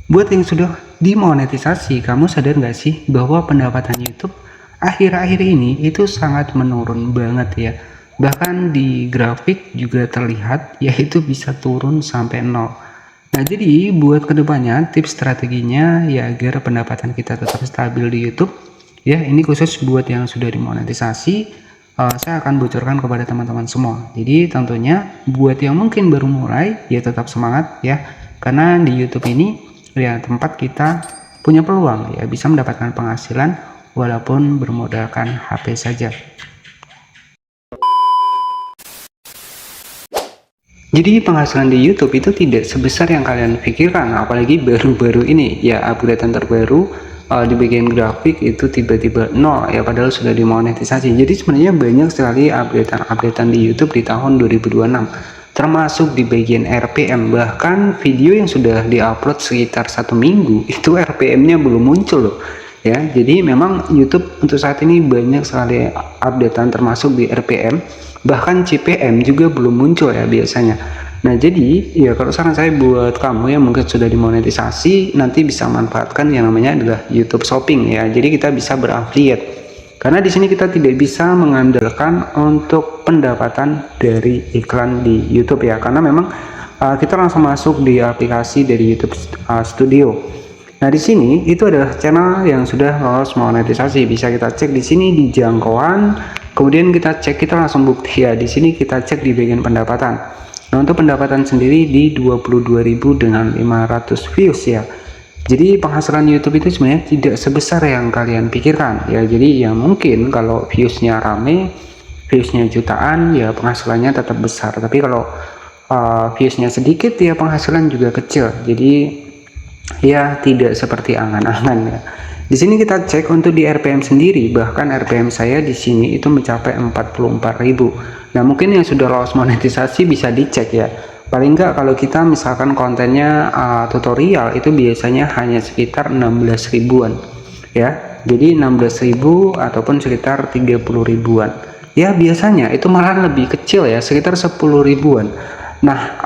Buat yang sudah dimonetisasi, kamu sadar nggak sih bahwa pendapatan YouTube akhir-akhir ini itu sangat menurun banget ya. Bahkan di grafik juga terlihat yaitu bisa turun sampai nol. Nah, jadi buat kedepannya tips strateginya ya agar pendapatan kita tetap stabil di YouTube ya, ini khusus buat yang sudah dimonetisasi. Saya akan bocorkan kepada teman-teman semua. Jadi tentunya buat yang mungkin baru mulai ya tetap semangat ya, karena di YouTube ini ya tempat kita punya peluang ya bisa mendapatkan penghasilan walaupun bermodalkan HP saja. Jadi penghasilan di YouTube itu tidak sebesar yang kalian pikirkan, apalagi baru-baru ini ya, updatean terbaru di bagian grafik itu tiba-tiba nol ya, padahal sudah dimonetisasi. Jadi sebenarnya banyak sekali updatean di YouTube di tahun 2026, termasuk di bagian RPM. Bahkan video yang sudah diupload sekitar 1 minggu itu RPM-nya belum muncul loh ya. Jadi memang YouTube untuk saat ini banyak sekali updatean termasuk di RPM, bahkan CPM juga belum muncul ya biasanya. Nah, jadi ya kalau saran saya buat kamu yang mungkin sudah dimonetisasi, nanti bisa manfaatkan yang namanya adalah YouTube Shopping ya. Jadi kita bisa berafiliat. Karena di sini kita tidak bisa mengandalkan untuk pendapatan dari iklan di YouTube ya. Karena memang kita langsung masuk di aplikasi dari YouTube Studio. Nah, di sini itu adalah channel yang sudah lolos monetisasi. Bisa kita cek di sini di jangkauan. Kemudian kita cek, kita langsung bukti ya. Di sini kita cek di bagian pendapatan. Nah, untuk pendapatan sendiri di 22.000 dengan 500 views ya. Jadi penghasilan YouTube itu sebenarnya tidak sebesar yang kalian pikirkan ya. Jadi ya mungkin kalau viewsnya rame, viewsnya jutaan ya penghasilannya tetap besar. Tapi kalau viewsnya sedikit ya penghasilan juga kecil. Jadi ya tidak seperti angan-angan ya. Di sini kita cek untuk di RPM sendiri, bahkan RPM saya di sini itu mencapai 44.000. Nah, mungkin yang sudah lolos monetisasi bisa dicek ya. Paling enggak kalau kita misalkan kontennya tutorial itu biasanya hanya sekitar 16 ribuan ya. Jadi 16.000 ataupun sekitar 30 ribuan. Ya biasanya itu malah lebih kecil ya, sekitar 10 ribuan. Nah,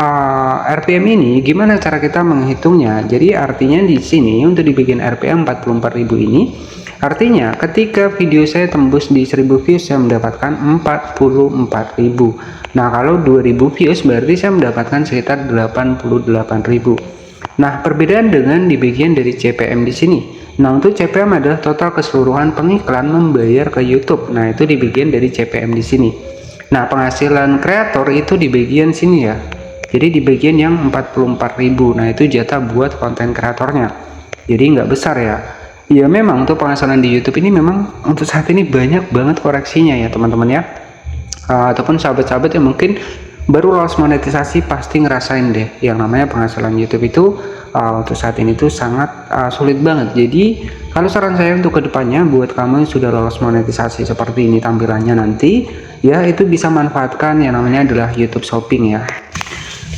RPM ini gimana cara kita menghitungnya? Jadi artinya di sini untuk di bagian RPM 44.000 ini, artinya ketika video saya tembus di 1000 views saya mendapatkan 44.000. Nah, kalau 2000 views berarti saya mendapatkan sekitar 88.000. Nah, perbedaan dengan di bagian dari CPM di sini. Nah, untuk CPM adalah total keseluruhan pengiklan membayar ke YouTube. Nah, itu di bagian dari CPM di sini. Nah, penghasilan kreator itu di bagian sini ya. Jadi di bagian yang 44.000. Nah, itu jatah buat konten kreatornya. Jadi nggak besar ya. Ya memang untuk penghasilan di YouTube ini memang untuk saat ini banyak banget koreksinya ya teman-teman ya. Ataupun sahabat-sahabat yang mungkin baru lolos monetisasi pasti ngerasain deh yang namanya penghasilan YouTube itu untuk saat ini tuh sangat sulit banget. Jadi kalau saran saya untuk kedepannya buat kamu yang sudah lolos monetisasi seperti ini tampilannya nanti ya, itu bisa manfaatkan yang namanya adalah YouTube Shopping ya.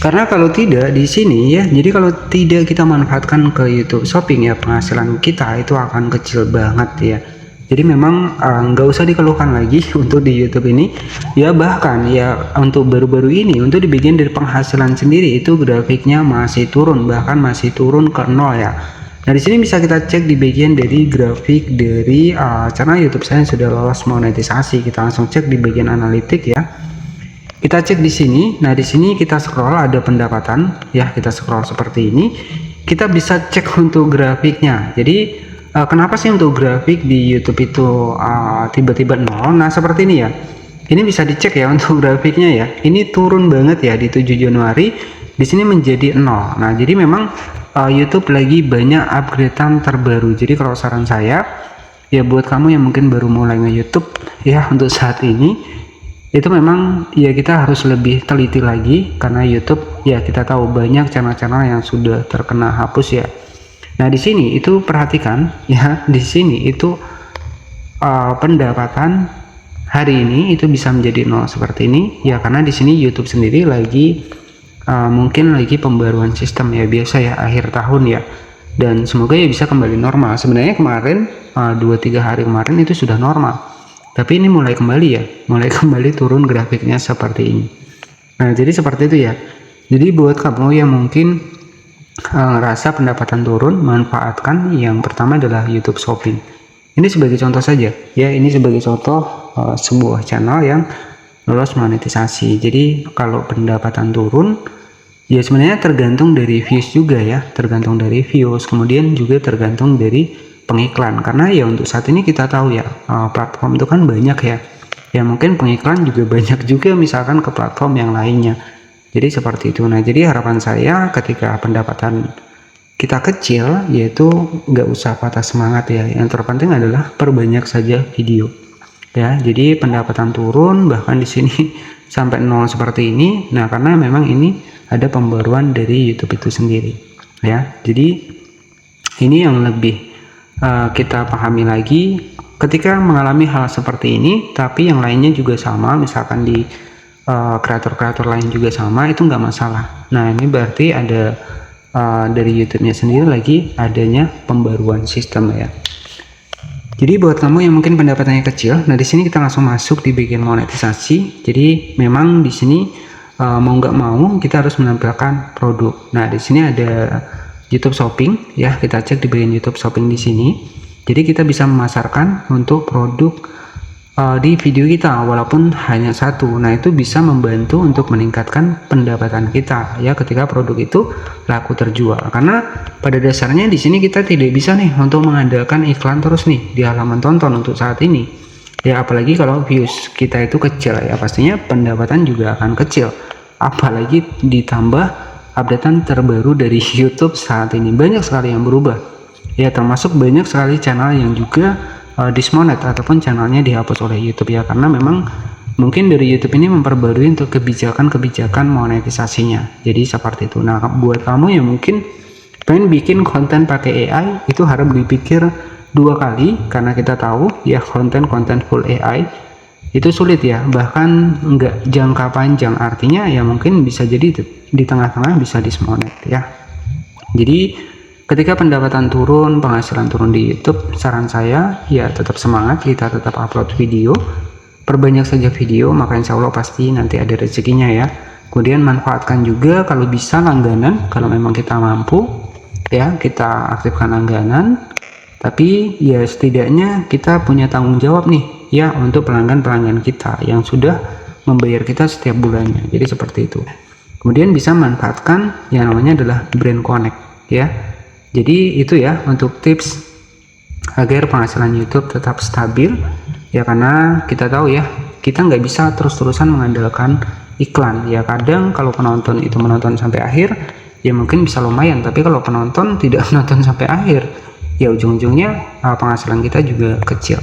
Karena kalau tidak di sini ya, jadi kalau tidak kita manfaatkan ke YouTube Shopping ya, penghasilan kita itu akan kecil banget ya. Jadi memang nggak usah dikeluhkan lagi untuk di YouTube ini ya. Bahkan ya untuk baru-baru ini untuk di bagian dari penghasilan sendiri itu grafiknya masih turun, bahkan masih turun ke nol ya. Nah, di sini bisa kita cek di bagian dari grafik dari channel YouTube saya yang sudah lolos monetisasi. Kita langsung cek di bagian analitik ya. Kita cek di sini. Nah, di sini kita scroll ada pendapatan ya, kita scroll seperti ini. Kita bisa cek untuk grafiknya. Jadi kenapa sih untuk grafik di YouTube itu tiba-tiba nol? Nah, seperti ini ya. Ini bisa dicek ya untuk grafiknya ya. Ini turun banget ya di 7 Januari. Di sini menjadi 0. Nah, jadi memang YouTube lagi banyak upgradean terbaru. Jadi kalau saran saya ya buat kamu yang mungkin baru mulai nge-YouTube ya untuk saat ini itu memang ya kita harus lebih teliti lagi, karena YouTube ya kita tahu banyak channel-channel yang sudah terkena hapus ya. Nah, di sini itu perhatikan ya, di sini itu pendapatan hari ini itu bisa menjadi nol seperti ini ya, karena di sini YouTube sendiri lagi mungkin lagi pembaruan sistem ya, biasa ya akhir tahun ya, dan semoga ya bisa kembali normal. Sebenarnya kemarin 2-3 hari kemarin itu sudah normal, tapi ini mulai kembali ya, mulai kembali turun grafiknya seperti ini. Nah, jadi seperti itu ya. Jadi buat kamu yang mungkin ngerasa pendapatan turun, manfaatkan yang pertama adalah YouTube Shopping. Ini sebagai contoh saja ya, ini sebagai contoh sebuah channel yang lolos monetisasi. Jadi kalau pendapatan turun ya sebenarnya tergantung dari views juga ya, tergantung dari views, kemudian juga tergantung dari pengiklan. Karena ya untuk saat ini kita tahu ya, platform itu kan banyak ya. Ya mungkin pengiklan juga banyak juga misalkan ke platform yang lainnya. Jadi seperti itu. Nah, jadi harapan saya ketika pendapatan kita kecil, yaitu nggak usah patah semangat ya. Yang terpenting adalah perbanyak saja video. Ya, jadi pendapatan turun bahkan di sini sampai nol seperti ini. Nah, karena memang ini ada pembaruan dari YouTube itu sendiri. Ya, jadi ini yang lebih kita pahami lagi ketika mengalami hal seperti ini, tapi yang lainnya juga sama, misalkan di kreator-kreator lain juga sama, itu nggak masalah. Nah, ini berarti ada dari YouTube-nya sendiri lagi adanya pembaruan sistem ya. Jadi buat kamu yang mungkin pendapatannya kecil, nah di sini kita langsung masuk di bagian monetisasi. Jadi memang di sini mau nggak mau kita harus menampilkan produk. Nah di sini ada YouTube Shopping ya, kita cek di bagian YouTube Shopping di sini. Jadi kita bisa memasarkan untuk produk di video kita walaupun hanya satu. Nah itu bisa membantu untuk meningkatkan pendapatan kita ya ketika produk itu laku terjual, karena pada dasarnya di sini kita tidak bisa nih untuk mengandalkan iklan terus nih di halaman tonton untuk saat ini ya, apalagi kalau views kita itu kecil ya, pastinya pendapatan juga akan kecil, apalagi ditambah updatean terbaru dari YouTube saat ini banyak sekali yang berubah ya, termasuk banyak sekali channel yang juga dismonet ataupun channelnya dihapus oleh YouTube ya, karena memang mungkin dari YouTube ini memperbarui untuk kebijakan-kebijakan monetisasinya. Jadi seperti itu. Nah buat kamu yang mungkin pengen bikin konten pakai AI, itu harap dipikir dua kali, karena kita tahu ya konten-konten full AI itu sulit ya, bahkan nggak jangka panjang, artinya ya mungkin bisa jadi di tengah-tengah bisa dismonet ya. Jadi ketika pendapatan turun, penghasilan turun di YouTube, saran saya ya tetap semangat, kita tetap upload video, perbanyak saja video, maka insya Allah pasti nanti ada rezekinya ya. Kemudian manfaatkan juga kalau bisa langganan, kalau memang kita mampu ya, kita aktifkan langganan. Tapi ya setidaknya kita punya tanggung jawab nih ya untuk pelanggan-pelanggan kita yang sudah membayar kita setiap bulannya. Jadi seperti itu. Kemudian bisa manfaatkan yang namanya adalah brand connect ya. Jadi itu ya untuk tips agar penghasilan YouTube tetap stabil ya, karena kita tahu ya kita nggak bisa terus-terusan mengandalkan iklan ya. Kadang kalau penonton itu menonton sampai akhir ya mungkin bisa lumayan, tapi kalau penonton tidak menonton sampai akhir ya ujung-ujungnya penghasilan kita juga kecil.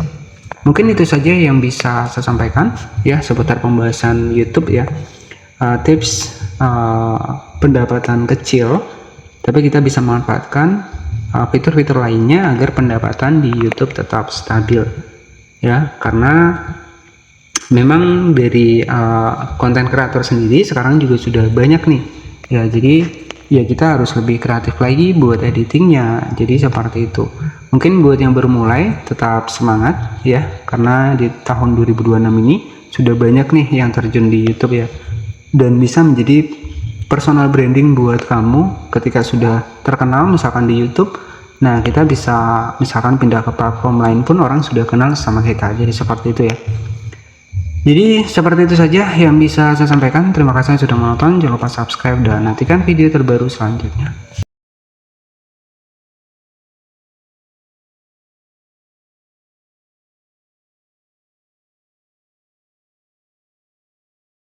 Mungkin itu saja yang bisa saya sampaikan ya seputar pembahasan YouTube ya, tips pendapatan kecil tapi kita bisa memanfaatkan fitur-fitur lainnya agar pendapatan di YouTube tetap stabil ya, karena memang dari konten kreator sendiri sekarang juga sudah banyak nih ya, jadi ya kita harus lebih kreatif lagi buat editingnya. Jadi seperti itu. Mungkin buat yang baru mulai tetap semangat ya, karena di tahun 2026 ini sudah banyak nih yang terjun di YouTube ya, dan bisa menjadi personal branding buat kamu ketika sudah terkenal misalkan di YouTube. Nah kita bisa misalkan pindah ke platform lain pun orang sudah kenal sama kita. Jadi seperti itu ya. Jadi seperti itu saja yang bisa saya sampaikan. Terima kasih sudah menonton, jangan lupa subscribe dan nantikan video terbaru selanjutnya.